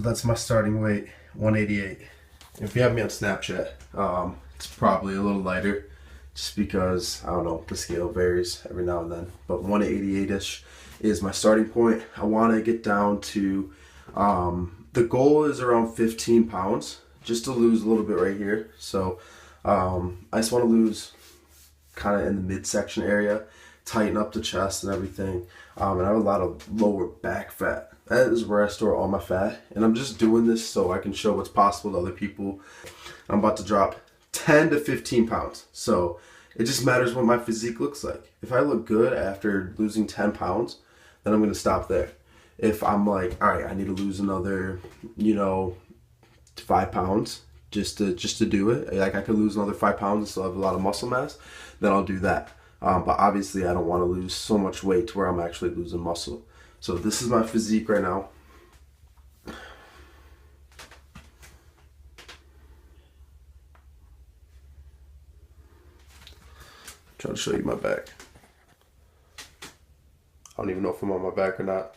that's my starting weight, 188. If you have me on Snapchat, it's probably a little lighter just because, I don't know, the scale varies every now and then. But 188-ish is my starting point. I want to get down to, the goal is around 15 pounds, just to lose a little bit right here. So I just want to lose kind of in the midsection area, tighten up the chest and everything. And I have a lot of lower back fat. That is where I store all my fat. And I'm just doing this so I can show what's possible to other people. I'm about to drop 10 to 15 pounds. So it just matters what my physique looks like. If I look good after losing 10 pounds, then I'm going to stop there. If I'm like, all right, I need to lose another, 5 pounds just to do it. Like I could lose another 5 pounds and still have a lot of muscle mass, then I'll do that. But obviously I don't want to lose so much weight to where I'm actually losing muscle. So this is my physique right now. Trying to show you my back. I don't even know if I'm on my back or not.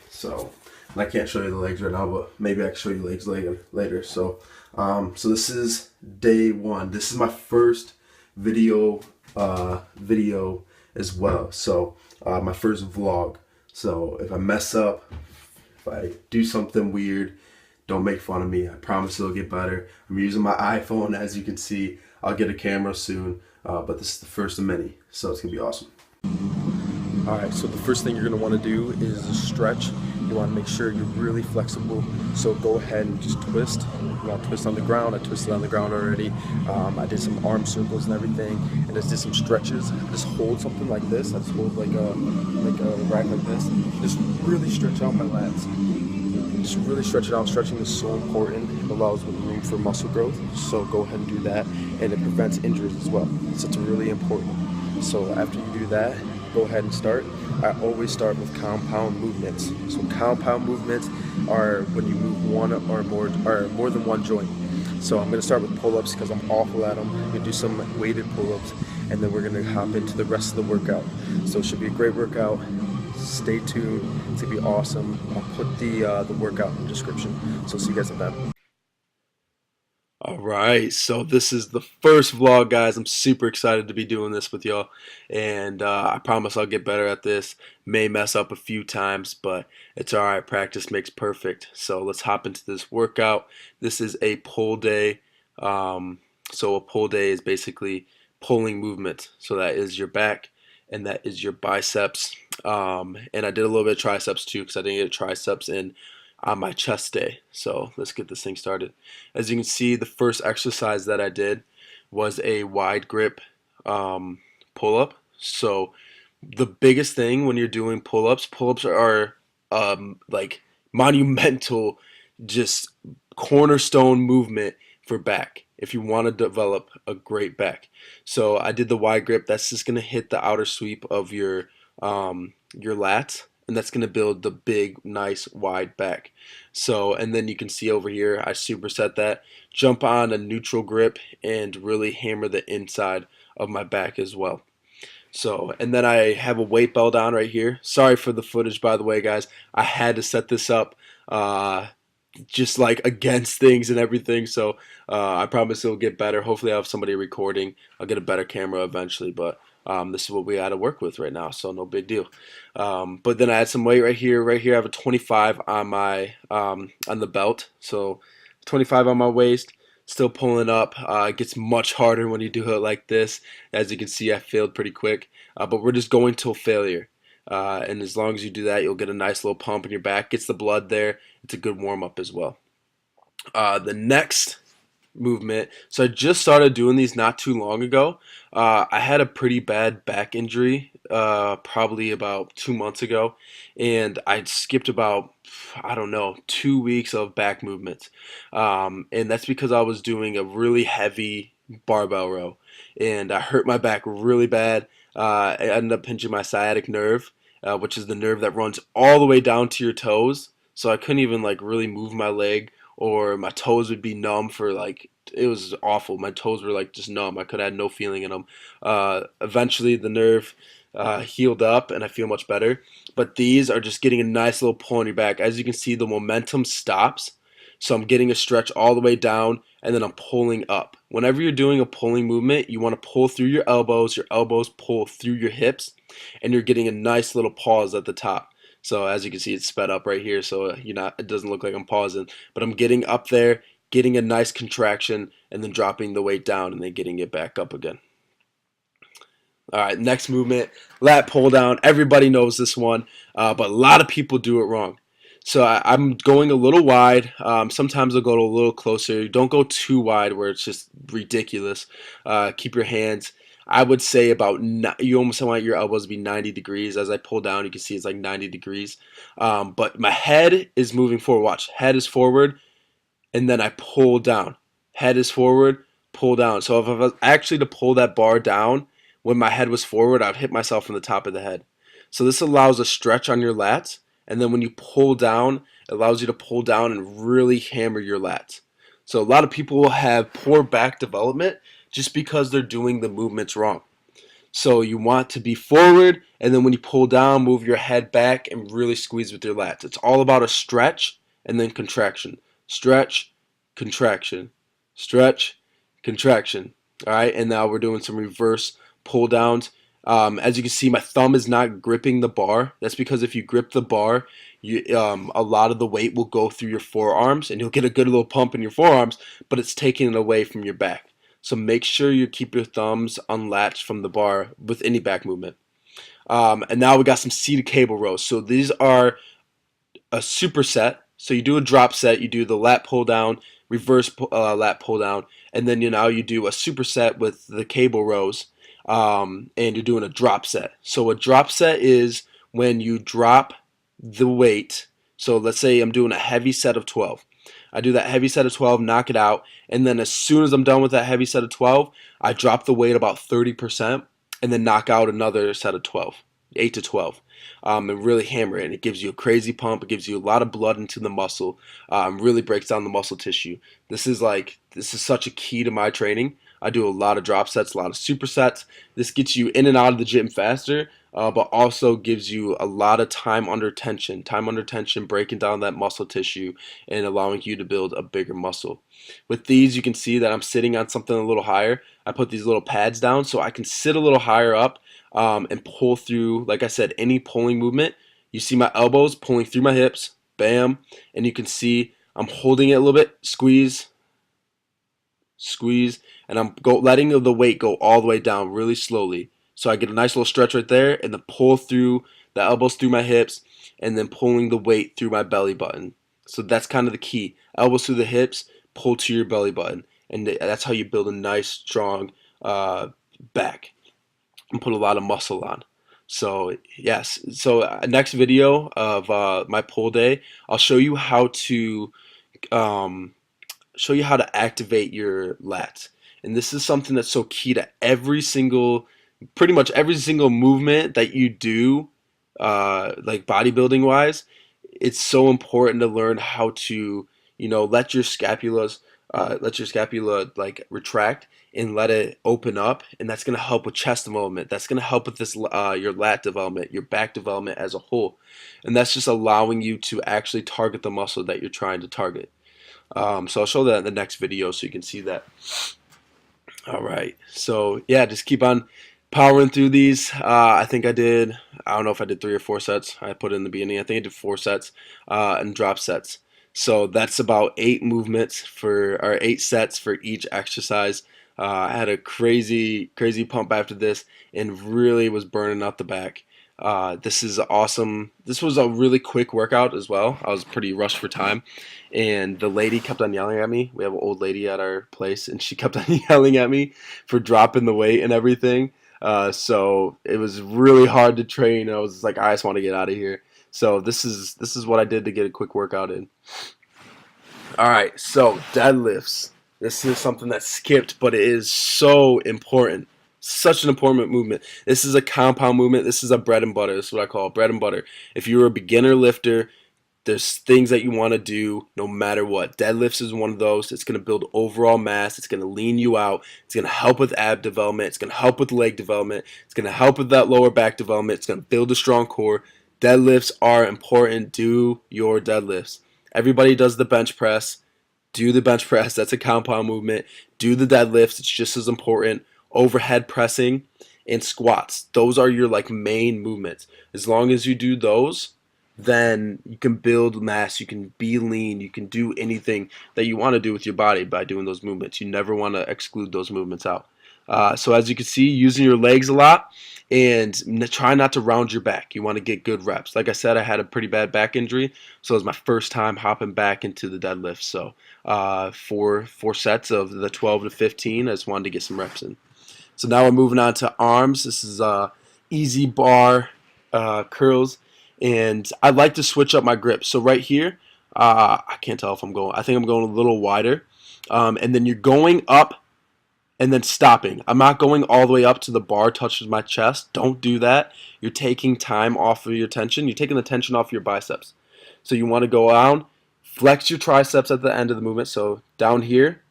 So, and I can't show you the legs right now, but maybe I can show you legs later. So this is day one. This is my first video as well. So my first vlog. So if I mess up, if I do something weird, don't make fun of me. I promise it'll get better. I'm using my iPhone, as you can see. I'll get a camera soon, but this is the first of many, so it's gonna be awesome. All right, so the first thing you're gonna wanna do is a stretch. You wanna make sure you're really flexible. So go ahead and just twist. You wanna twist on the ground. I twisted on the ground already. I did some arm circles and everything, and just did some stretches. Just hold something like this. I just hold like a rack like this. Just really stretch out my lats. Just really stretch it out. Stretching is so important. It allows room for muscle growth. So go ahead and do that, and it prevents injuries as well. So it's really important. So after you do that, go ahead and start. I always start with compound movements. So compound movements are when you move one or more than one joint. So I'm gonna start with pull-ups because I'm awful at them. I'm gonna do some weighted pull-ups, and then we're gonna hop into the rest of the workout. So it should be a great workout. Stay tuned. It's gonna be awesome. I'll put the workout in the description. So see you guys at that. All right, so this is the first vlog, guys. I'm super excited to be doing this with y'all, and I promise I'll get better at this. May mess up a few times, but it's all right. Practice makes perfect. So let's hop into this workout. This is a pull day. So a pull day is basically pulling movement. So that is your back, and that is your biceps. And I did a little bit of triceps too because I didn't get triceps in on my chest day. So let's get this thing started. As you can see, the first exercise that I did was a wide grip pull-up. So the biggest thing when you're doing pull-ups are like monumental, just cornerstone movement for back if you want to develop a great back. So I did the wide grip. That's just going to hit the outer sweep of your lats, and that's going to build the big, nice, wide back. So, and then you can see over here, I superset that, jump on a neutral grip, and really hammer the inside of my back as well. So, and then I have a weight belt on right here. Sorry for the footage, by the way, guys. I had to set this up just like against things and everything. So I promise it'll get better. Hopefully I have somebody recording. I'll get a better camera eventually, but this is what we got to work with right now, so no big deal. But then I had some weight right here. Right here I have a 25 on my on the belt, so 25 on my waist. Still pulling up. It gets much harder when you do it like this. As you can see, I failed pretty quick, but we're just going till failure. And as long as you do that, you'll get a nice little pump in your back. Gets the blood there. It's a good warm up as well. The next movement. So I just started doing these not too long ago. I had a pretty bad back injury probably about 2 months ago, and I skipped about, I don't know, 2 weeks of back movements, and that's because I was doing a really heavy barbell row, and I hurt my back really bad. I ended up pinching my sciatic nerve, which is the nerve that runs all the way down to your toes. So I couldn't even like really move my leg, or my toes would be numb for like it was awful. My toes were like just numb. I could have had no feeling in them. Eventually the nerve healed up and I feel much better. But these are just getting a nice little pull on your back. As you can see, the momentum stops. So I'm getting a stretch all the way down and then I'm pulling up. Whenever you're doing a pulling movement, you want to pull through your elbows pull through your hips, and you're getting a nice little pause at the top. So as you can see, it's sped up right here, so it doesn't look like I'm pausing, but I'm getting up there, getting a nice contraction, and then dropping the weight down and then getting it back up again. All right, next movement, lat pull down. Everybody knows this one, but a lot of people do it wrong. So I'm going a little wide. Sometimes I'll go a little closer. Don't go too wide where it's just ridiculous. Keep your hands, I would say you almost want your elbows to be 90 degrees. As I pull down, you can see it's like 90 degrees. But my head is moving forward. Watch, head is forward, and then I pull down. Head is forward, pull down. So if I was actually to pull that bar down when my head was forward, I'd hit myself in the top of the head. So this allows a stretch on your lats. And then when you pull down, it allows you to pull down and really hammer your lats. So a lot of people will have poor back development just because they're doing the movements wrong. So you want to be forward, and then when you pull down, move your head back and really squeeze with your lats. It's all about a stretch and then contraction. Stretch, contraction, stretch, contraction. All right, and now we're doing some reverse pull downs. As you can see, my thumb is not gripping the bar. That's because if you grip the bar, a lot of the weight will go through your forearms, and you'll get a good little pump in your forearms, but it's taking it away from your back. So make sure you keep your thumbs unlatched from the bar with any back movement. And now we got some seated cable rows. So these are a superset. So you do a drop set, you do the lat pull down, reverse lat pull down, and then you do a superset with the cable rows. And you're doing a drop set. So a drop set is when you drop the weight. So let's say I'm doing a heavy set of 12. I do that heavy set of 12, knock it out, and then as soon as I'm done with that heavy set of 12, I drop the weight about 30% and then knock out another set of 12, 8 to 12, and really hammer it. And it gives you a crazy pump. It gives you a lot of blood into the muscle, really breaks down the muscle tissue. This is such a key to my training. I do a lot of drop sets, a lot of supersets. This gets you in and out of the gym faster, but also gives you a lot of time under tension, breaking down that muscle tissue and allowing you to build a bigger muscle. With these, you can see that I'm sitting on something a little higher. I put these little pads down so I can sit a little higher up and pull through, like I said, any pulling movement. You see my elbows pulling through my hips, bam, and you can see I'm holding it a little bit, squeeze, and I'm letting the weight go all the way down really slowly. So I get a nice little stretch right there, and then pull through the elbows through my hips, and then pulling the weight through my belly button. So that's kind of the key. Elbows through the hips, pull to your belly button, and that's how you build a nice, strong back and put a lot of muscle on. So yes, so next video of my pull day, I'll show you how to activate your lats. And this is something that's so key to pretty much every single movement that you do, like bodybuilding wise. It's so important to learn how to, let your scapula like retract and let it open up, and that's going to help with chest development. That's going to help with this your lat development, your back development as a whole, and that's just allowing you to actually target the muscle that you're trying to target. So I'll show that in the next video so you can see that. All right, so yeah, just keep on powering through these. I don't know if I did 3 or 4 sets. I put it in the beginning. I think I did 4 sets and drop sets. So that's about 8 sets for each exercise. I had a crazy pump after this and really was burning out the back. This is awesome. This was a really quick workout as well. I was pretty rushed for time, and the lady kept on yelling at me. We have an old lady at our place, and she kept on yelling at me for dropping the weight and everything. So it was really hard to train. I was like, I just want to get out of here. So this is what I did to get a quick workout in. All right, so deadlifts. This is something that skipped, but it is so important. Such an important movement. This is a compound movement. This is a bread and butter. This is what I call bread and butter. If you're a beginner lifter, There's things that you want to do no matter what. Deadlifts is one of those. It's going to build overall mass. It's going to lean you out. It's going to help with ab development. It's going to help with leg development. It's going to help with that lower back development. It's going to build a strong core. Deadlifts are important. Do your deadlifts. Everybody does the bench press. Do the bench press. That's a compound movement. Do the deadlifts. It's just as important. Overhead pressing and squats. Those are your like main movements. As long as you do those, then you can build mass, you can be lean, you can do anything that you want to do with your body by doing those movements. You never want to exclude those movements out. So as you can see, using your legs a lot, and try not to round your back. You want to get good reps. Like I said, I had a pretty bad back injury, so it was my first time hopping back into the deadlift. So four sets of the 12 to 15, I just wanted to get some reps in. So now we're moving on to arms. This is easy bar curls. And I like to switch up my grip. So right here, I can't tell if I'm going. I think I'm going a little wider. And then you're going up and then stopping. I'm not going all the way up to the bar touches my chest. Don't do that. You're taking time off of your tension. You're taking the tension off your biceps. So you want to go down, flex your triceps at the end of the movement. So down here,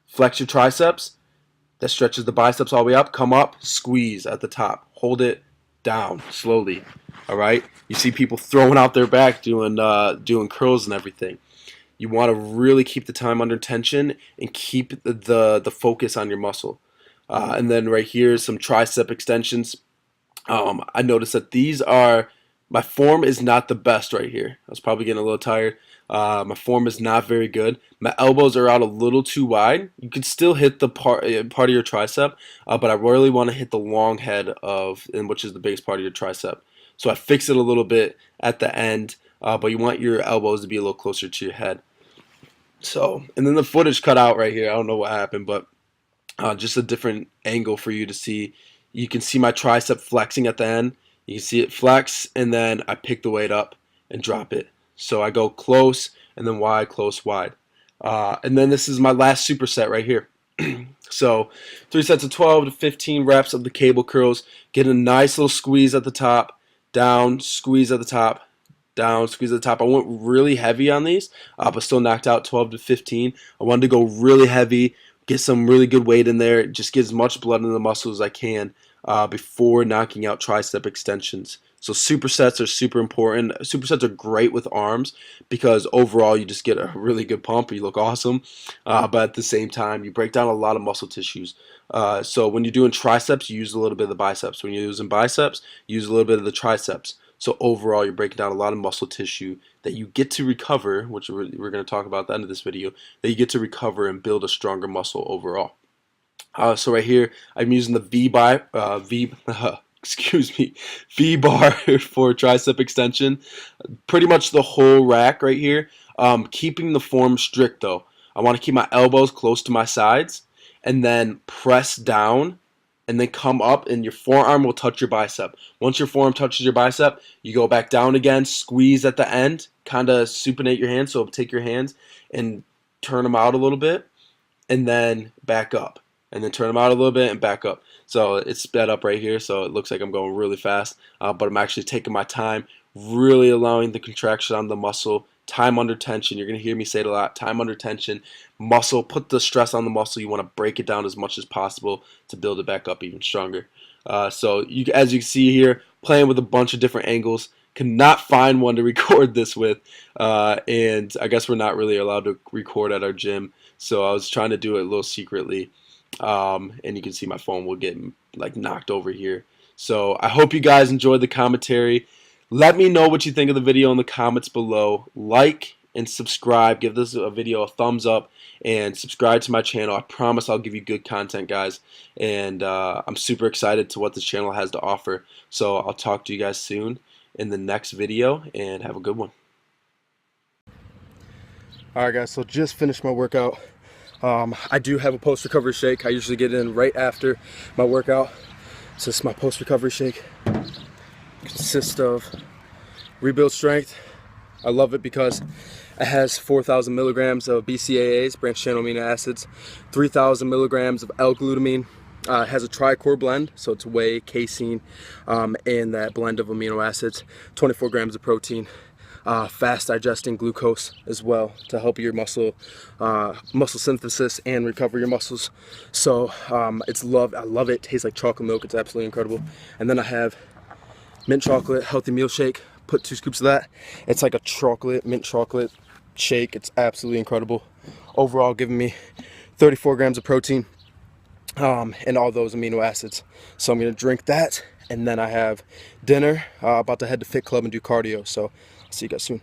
flex your triceps. That stretches the biceps all the way up. Come up, squeeze at the top. Hold it down slowly. All right. You see people throwing out their back doing curls and everything. You want to really keep the time under tension and keep the focus on your muscle. And then right here, some tricep extensions. I noticed that these are, my form is not the best right here. I was probably getting a little tired. My form is not very good. My elbows are out a little too wide. You can still hit the part of your tricep, but I really want to hit the long head which is the biggest part of your tricep. So I fix it a little bit at the end, but you want your elbows to be a little closer to your head. So, and then the footage cut out right here. I don't know what happened, but just a different angle for you to see. You can see my tricep flexing at the end. You can see it flex, and then I pick the weight up and drop it. So I go close, and then wide, close, wide. And then this is my last superset right here. So 3 sets of 12 to 15 reps of the cable curls. Get a nice little squeeze at the top. Down, squeeze at the top, down, squeeze at the top. I went really heavy on these, but still knocked out 12 to 15. I wanted to go really heavy, get some really good weight in there, just get as much blood in the muscle as I can before knocking out tricep extensions. So supersets are super important. Supersets are great with arms because overall you just get a really good pump. You look awesome, but at the same time you break down a lot of muscle tissues. So when you're doing triceps, you use a little bit of the biceps. When you're using biceps, you use a little bit of the triceps. So overall, you're breaking down a lot of muscle tissue that you get to recover, which we're going to talk about at the end of this video, that you get to recover and build a stronger muscle overall. So right here, I'm using the V-bar for tricep extension. Pretty much the whole rack right here. Keeping the form strict though. I want to keep my elbows close to my sides and then press down and then come up, and your forearm will touch your bicep. Once your forearm touches your bicep, you go back down again, squeeze at the end, kind of supinate your hands. So take your hands and turn them out a little bit, and then back up, and then turn them out a little bit and back up. So it's sped up right here, so it looks like I'm going really fast, but I'm actually taking my time, really allowing the contraction on the muscle. Time under tension. You're going to hear me say it a lot. Time under tension. Muscle. Put the stress on the muscle. You want to break it down as much as possible to build it back up even stronger. So as you can see here, playing with a bunch of different angles. Cannot find one to record this with. And I guess we're not really allowed to record at our gym. So I was trying to do it a little secretly. And you can see my phone will get like knocked over here. So I hope you guys enjoyed the commentary. Let me know what you think of the video in the comments below. Like and subscribe. Give this video a thumbs up and subscribe to my channel. I promise I'll give you good content, guys. And I'm super excited to what this channel has to offer. So I'll talk to you guys soon in the next video, and have a good one. Alright guys, so just finished my workout. I do have a post-recovery shake. I usually get in right after my workout. So this is my post-recovery shake. Consists of Rebuild Strength. I love it because it has 4,000 milligrams of BCAAs, branched chain amino acids, 3,000 milligrams of L-glutamine. It has a tri-core blend, so it's whey, casein, and that blend of amino acids, 24 grams of protein. fast digesting glucose as well to help your muscle synthesis and recover your muscles. So I love it. Tastes like chocolate milk. It's absolutely incredible. And then I have mint chocolate healthy meal shake. Put 2 scoops of that. It's like a mint chocolate shake. It's absolutely incredible. Overall giving me 34 grams of protein and all those amino acids. So I'm gonna drink that, and then I have dinner. About to head to Fit Club and do cardio. So I'll see you guys soon.